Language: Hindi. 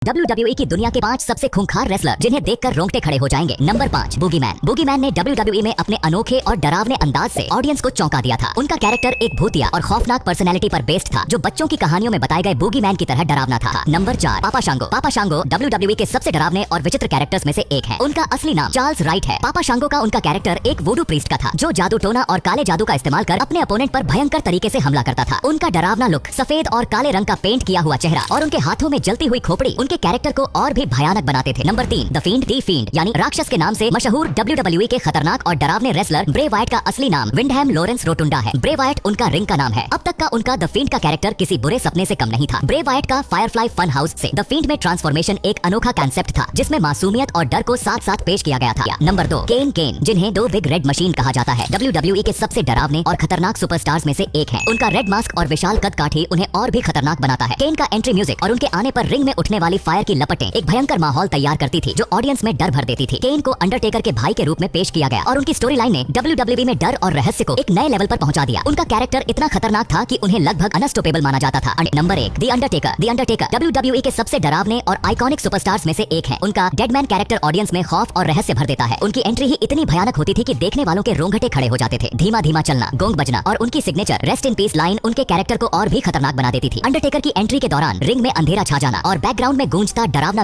WWE की दुनिया के 5 सबसे खूंखार रेसलर जिन्हें देखकर रोंगटे खड़े हो जाएंगे। Number 5, boogeyman. बूगीमैन ने WWE में अपने अनोखे और डरावने अंदाज से ऑडियंस को चौंका दिया था। उनका कैरेक्टर एक भूतिया और खौफनाक पर्सनैलिटी पर बेस्ड था, जो बच्चों की कहानियों में बताए गए बूगीमैन की तरह डरावना था। नंबर 4, पापा शांगो। पापा शांगो WWE के सबसे डरावने और विचित्र कैरेक्टर्स में से एक है। उनका असली नाम चार्ल्स राइट है। पापा शांगो का उनका कैरेक्टर एक वुडू प्रीस्ट का था, जो जादू टोना और काले जादू का इस्तेमाल कर अपने अपोनेंट पर भयंकर तरीके से हमला करता था। उनका डरावना लुक, सफेद और काले रंग का पेंट किया हुआ चेहरा और उनके हाथों में जलती हुई खोपड़ी उनके कैरेक्टर को और भी भयानक बनाते थे। Number 3, the fiend. The fiend यानी राक्षस के नाम से मशहूर WWE के खतरनाक और डरावने रेसलर ब्रे वाइट का असली नाम विंडहैम लॉरेंस रोटुंडा है। ब्रे वाइट उनका रिंग का नाम है। अब तक का उनका द फींड का कैरेक्टर किसी बुरे सपने से कम नहीं था। ब्रे वाइट का फायरफ्लाई फन हाउस से द फींड में ट्रांसफॉर्मेशन एक अनोखा कांसेप्ट था, जिसमें मासूमियत और डर को साथ साथ पेश किया गया था। नंबर 2, केन। केन, जिन्हें दो बिग रेड मशीन कहा जाता है, WWE के सबसे डरावने और खतरनाक सुपरस्टार्स में से एक है। उनका रेड मास्क और विशाल कद काठी उन्हें और भी खतरनाक बनाता है। केन का एंट्री म्यूजिक और उनके आने पर रिंग में उठने वाली फायर की लपटें एक भयंकर माहौल तैयार करती थी, जो ऑडियंस में डर भर देती थी। केन को अंडरटेकर के भाई के रूप में पेश किया गया और उनकी स्टोरी लाइन ने WWE में डर और रहस्य को एक नए लेवल पर पहुंचा दिया। उनका कैरेक्टर इतना खतरनाक था कि उन्हें लगभग अनस्टॉपेबल माना जाता था। Number 1, the Undertaker. The Undertaker WWE के सबसे डरावने और आइकॉनिक सुपरस्टार्स में से एक है। उनका डेडमैन कैरेक्टर ऑडियंस में खौफ और रहस्य भर देता है। उनकी एंट्री ही इतनी भयानक होती थी कि देखने वालों के रोंगटे खड़े हो जाते थे। धीमा धीमा चलना, गोंग बजना और उनकी signature rest in peace line उनके कैरेक्टर को और भी खतरनाक बना देती थी। अंडरटेकर की एंट्री के दौरान रिंग में अंधेरा छा जाना और बैकग्राउंड में गूंजता डरावना